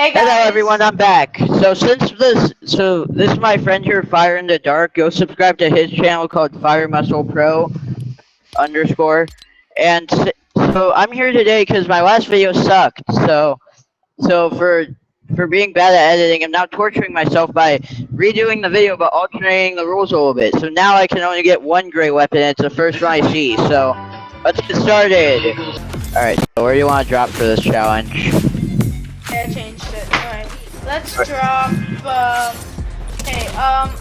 Hey guys. Hello everyone, I'm back. So this is my friend here, Fire in the Dark. Go subscribe to his channel called Fire Muscle Pro _. And so I'm here today because my last video sucked. So for being bad at editing, I'm now torturing myself by redoing the video but alternating the rules a little bit. So now I can only get one gray weapon. And it's the first one I see. So let's get started. All right. So where do you want to drop for this challenge? Yeah, I changed it. Alright. Let's drop,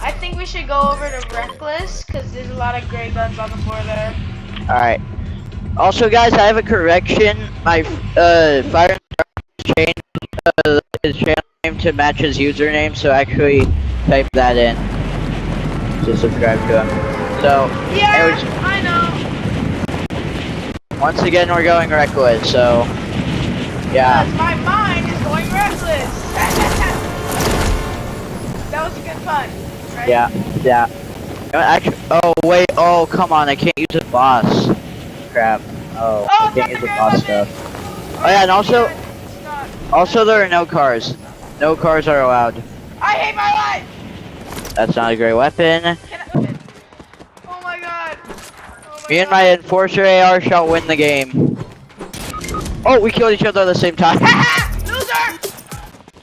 I think we should go over to Reckless, because there's a lot of gray guns on the floor there. Alright. Also, guys, I have a correction. My, Fire changed his channel name to match his username, so actually type that in to subscribe to him. So, Yeah, anyways, I know. once again, we're going Reckless, so, yeah. Because my mind is going Reckless. That was a good fun, right? Yeah. Actually, oh, wait, oh, come on, I can't use a boss. Crap. Oh, I can't use the boss stuff. Oh, yeah, and also there are no cars. No cars are allowed. I hate my life! That's not a great weapon. Oh my god. Me and my Enforcer AR shall win the game. Oh, we killed each other at the same time. Loser!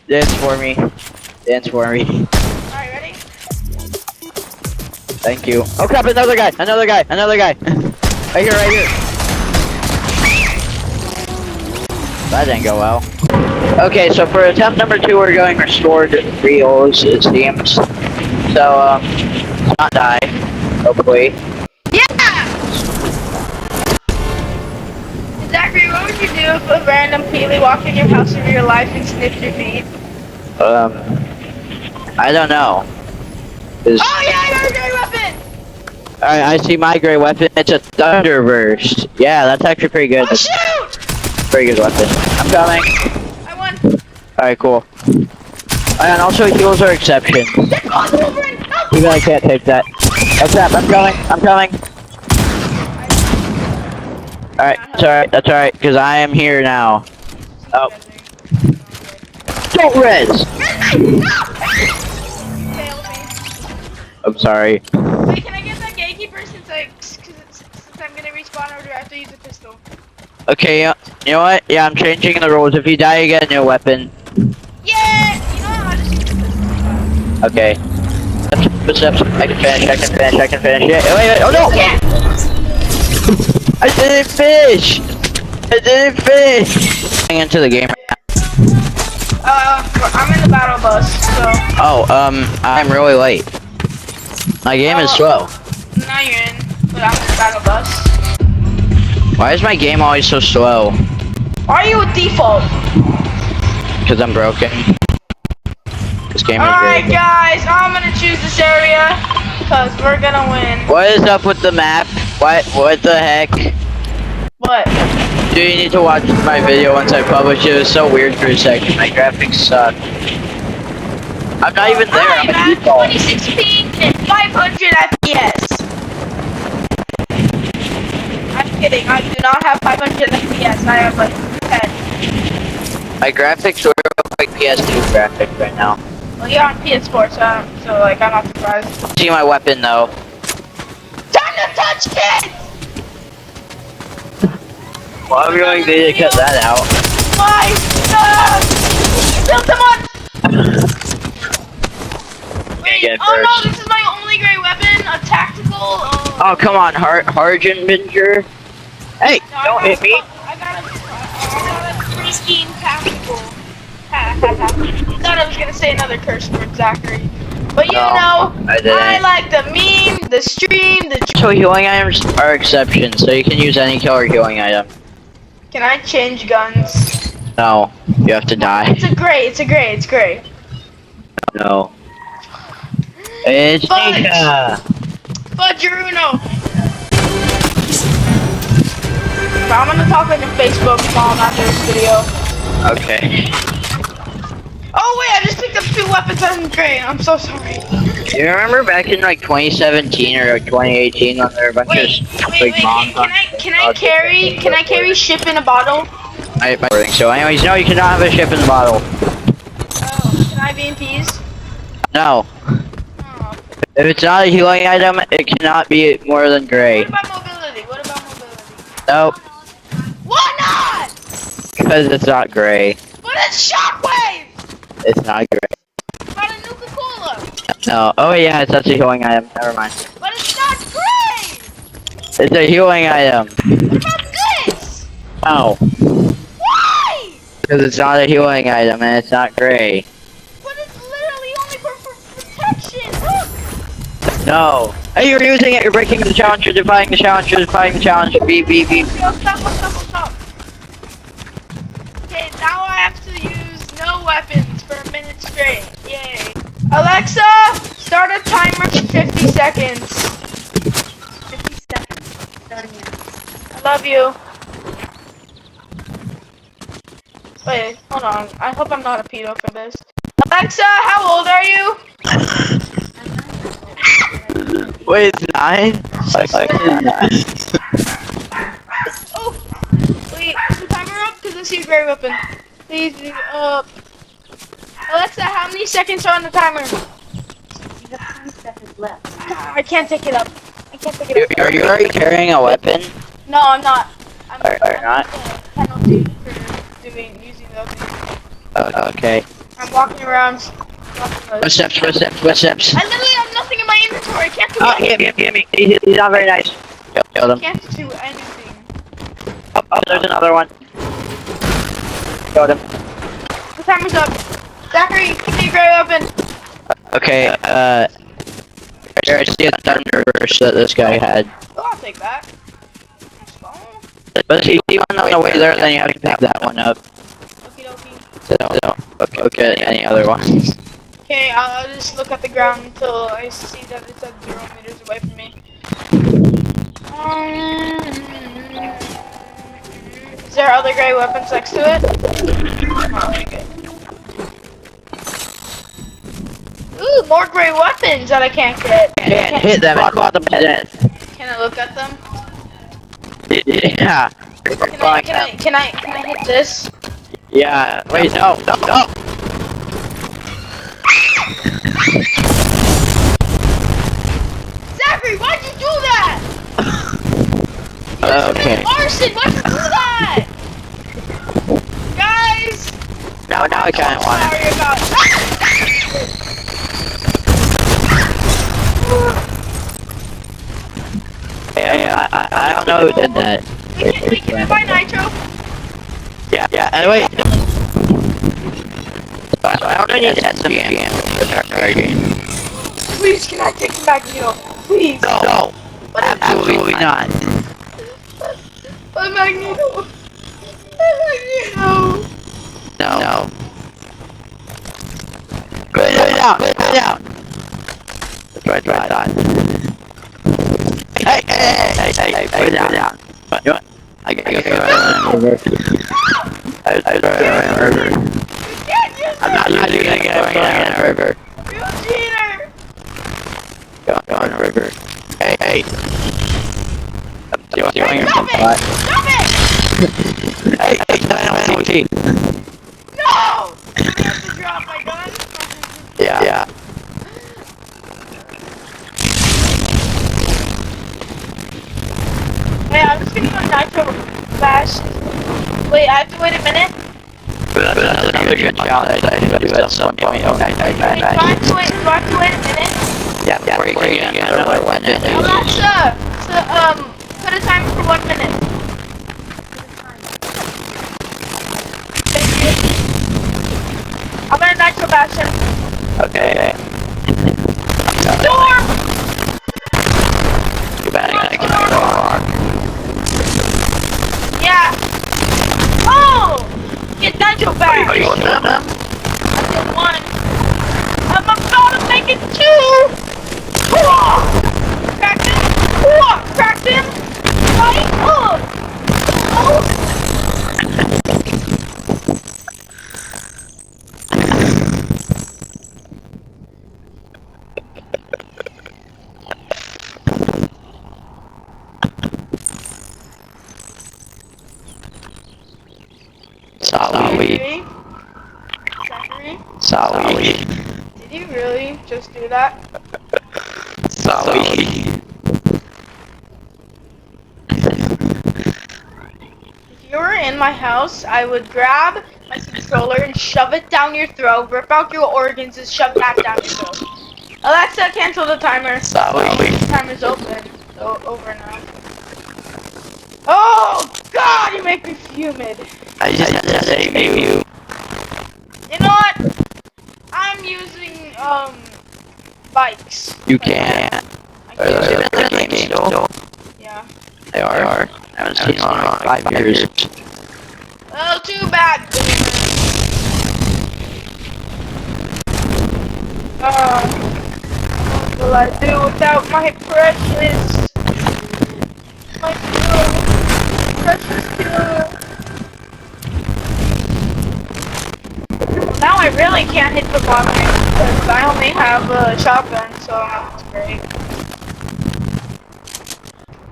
Dance for me. Dance for me. Alright, ready? Thank you. Oh crap, another guy. Right here. That didn't go well. Okay, so for attempt number 2, we're going restored reels, it seems. So, let's not die, hopefully. Yeah! Zachary, what would you do if a random Peely walked in your house in real life and sniffed your feet? I don't know. Oh yeah, I got a great weapon! Alright, I see my gray weapon. It's a Thunderburst. Yeah, that's actually pretty good. Oh shoot! Pretty good weapon. I'm coming. I won. Alright, cool. And also heals are exception. They're close over and help! Even I can't take that. What's up? I'm coming. Alright, that's alright, because I am here now. Oh. Don't res! I'm sorry. Wait, can I get that gatekeeper since I'm gonna respawn, or do I have to use a pistol? Okay, you know what? Yeah, I'm changing the rules. If you die, you get a new weapon. Yeah! You know what? I'll just use a pistol. Okay. Steps. I can finish. Yeah. Wait. Oh no! Yeah! I didn't finish! Going into the game right now. I'm in the battle bus, so. Oh, I'm really late. My game is slow. Now you're in, but I'm in the battle bus. Why is my game always so slow? Are you a default? Because I'm broken. This game is Alright broken. guys, I'm gonna choose this area, because we're gonna win. What is up with the map? What the heck? What? Do you need to watch my video once I publish it? It was so weird for a second. My graphics suck. I'm not even there. I'm a I'm at default. 2016 and 500 FPS. I'm kidding, I do not have 500 FPS, I have like 10. My graphics are like PS2 graphics right now. Well, you're on PS4, so like, I'm not surprised. See my weapon though. Time to touch kids! Well, I'm going to cut that out. Why? Kill someone! Wait, Get it oh no, first. this is my only great weapon, a tactical. Oh, come on, Hargenbinger. Hey, No, don't hit me. I got a freaking tactical. I thought I was gonna say another curse word, Zachary. But you No, know, I didn't. like the meme, the stream, the. So healing items are exceptions, so you can use any killer healing item. Can I change guns? No, you have to die. It's a gray. No. It's Fudge. Nika. Fudgeruno! I'm gonna talk like a Facebook mom after this video. Okay. Oh wait, I just picked up 2 weapons on gray. I'm so sorry. You remember back in like 2017 or 2018 when there were a bunch Wait, of big moms on? can I carry ship in a bottle? I think so. Anyways, no, you cannot have a ship in the bottle. Can I be in peace? No. Oh. If it's not a healing item, it cannot be more than gray. What about mobility? What about mobility? Nope, Why not? because it's not gray. But it's shockwave! It's not gray. What about a Nuka-Cola? No. Oh yeah, it's such a healing item. Never mind. But it's not gray! It's a healing item. What about this? No, Why? because it's not a healing item and it's not gray. But it's literally only for protection. Look! No. Hey, you're using it. You're breaking the challenge. You're defying the challenge. You're defying the challenge. Beep, beep, beep. Stop. Okay, now I have to use no weapons for a minute straight. Yay. Alexa, start a timer for 50 seconds. 50 seconds. Starting now. I love you. Wait, hold on. I hope I'm not a pedo for this. Alexa, how old are you? Wait, it's 9? Oh! Wait, is the timer up? Because I see a gray weapon. Please be up. Alexa, how many seconds are on the timer? You have 20 seconds left. I can't take it up. I can't take it up. Are you already carrying a weapon? No, I'm not. I'm Are you not? penalty for using those. Okay. I'm walking around. Footsteps. I literally have nothing in my inventory. I can't do Oh, anything. him. He's not very nice. Killed him. Can't do anything. Oh, there's another one. Killed him. The timer's up. Zachary, give me a gray weapon. Okay, I see a thunder burst that this guy had. Oh, I'll take that. That's fine. But if you want on the way there, then you have to pick that one up. Okie dokie. So, okay, any other ones? Okay, I'll just look at the ground until I see that it's at 0 meters away from me. Is there other gray weapons next to it? Oh, okay. Ooh, more gray weapons that I can't get. Can't hit them. Fuck off the minute. Can I look at them? Yeah. Can I hit this? Yeah. Wait, no. Zachary, why'd you do that? Okay. Arson, why'd you do that? Guys! No, I kind of want it. Sorry about Yeah, I don't know who did that. Wait, can I buy nitro? Yeah, and wait. I don't need to add some ammo for that game. Please, can I take the Magneto? Please. No, absolutely not. My Magneto. My Magneto. No. Put it down. That's right, on. Hey, put it down. You want? I gotta go I'm not using it going in the river. You cheater. Go in the river. Hey. Stop it! Stop it! Hey, I don't cheat. No! I have to drop my gun. Yeah. Hey, I'm just gonna go nitro fast. Wait, I have to wait a minute. That's another good challenge. I should do at some point. Do I have to wait a minute? Yeah, before you can get another one. Alexa, put a timer for 1 minute. Thank you. I'm gonna nitro bash him. Okay. Storm! You better get it on. Yeah. Oh! Get nitro back. You want them? I did 1. I'm about to make it 2! Cracked him! Cracked him! Right? Oh! Solid. Zachary? Sorry? Sorry. Did you really just do that? Sorry. If you were in my house, I would grab my controller and shove it down your throat, rip out your organs, and shove that down your throat. Alexa, cancel the timer. Sorry. The timer's open. Over now. Oh, God, you make me humid. I just had to save you. You know what? I'm using, bikes. You can't. I Are can't. they in the game still? Yeah. They are. I haven't seen them in like 5 years. Oh, too bad. What will I do without my precious, precious killer? Now I really can't hit the bottom because I only have a shotgun, so that's great.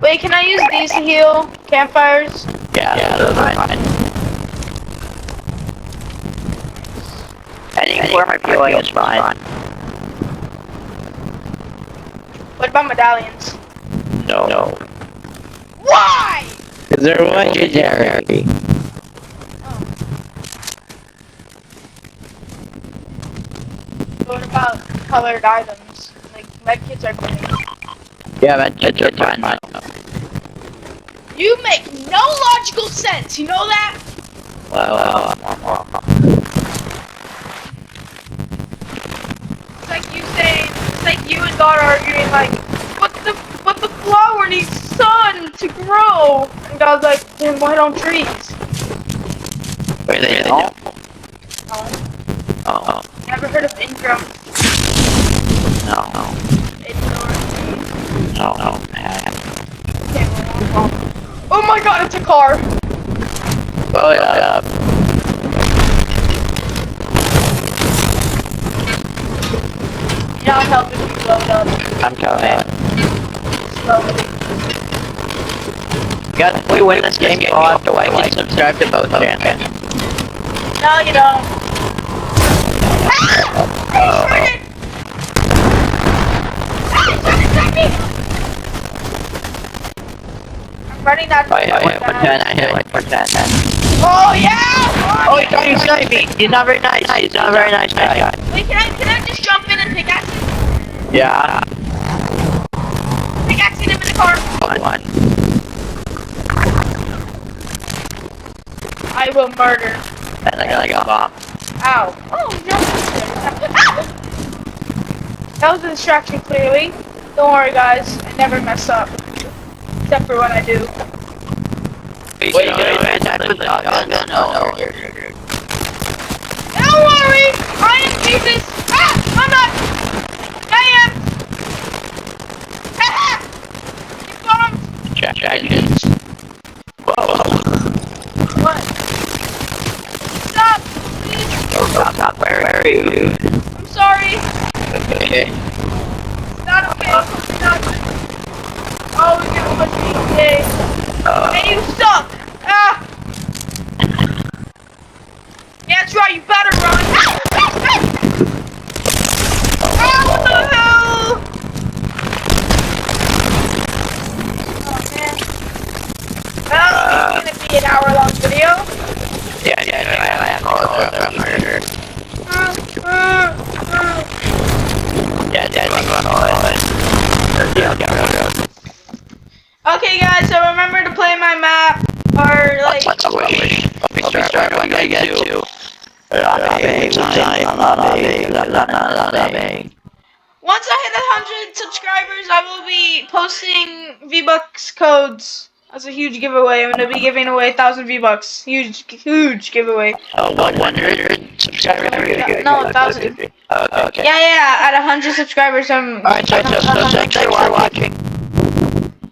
Wait, can I use these to heal campfires? Yeah, those are fine. Any form of healing is fine. What about medallions? No. Why? Because they're legendary. What about colored items? Like medkits are green. Yeah, that's are fine. You make no logical sense. You know that? Well. It's like you saying, it's like you and God arguing like, but the flower needs sun to grow. And God's like, then why don't trees? Wait, they don't? Oh, Oh. never heard of Ingram? No. No. Oh my God, it's a car. Oh yeah. You know, help if you blow it up I'm coming. slowly. Guys, if we win this game, you all have to like and subscribe to both channels. No, you don't. Ah! I'm running that. Oh yeah, I hit 110. Oh yeah! Oh, he's trying to snipe me. He's not very nice. He's not a very nice guy. Wait, can I just jump in and pickaxe him? Yeah. Pickaxing him in the car. One. I will murder. And I got a bomb. Ow. Oh no. Ah! That was a distraction, clearly. Don't worry, guys. I never mess up. Except for when I do. Wait, you gonna attack with the shotgun? No. Don't worry! I am Jesus! Ah! I'm not! I am! Ah! You bombed! Check. Whoa. What? Stop! Please! Oh, stop. Where are you? I'm sorry! Okay. It's not okay. It's not. Oh, you're gonna put me okay. And you suck! Ah! Yeah, that's right, you better run! Ah, what the hell? Oh, man. Well, it's gonna be an hour-long video. Yeah, I am all murder. Yeah, run all in. Okay, guys, so remember to play my map, or like... Let's wait. Let me start where do I get to? Once I hit 100 subscribers, I will be posting V-Bucks codes as a huge giveaway. I'm going to be giving away 1,000 V-Bucks. Huge giveaway. Oh, 100 subscribers? No, 1,000. Okay. Yeah, at 100 subscribers, I'm... Alright, so thanks for watching.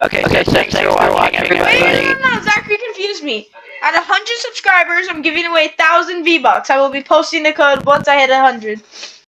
Okay, thanks for watching, everybody. Wait, no, Zachary confused me. At 100 subscribers, I'm giving away 1,000 V-Bucks. I will be posting the code once I hit 100.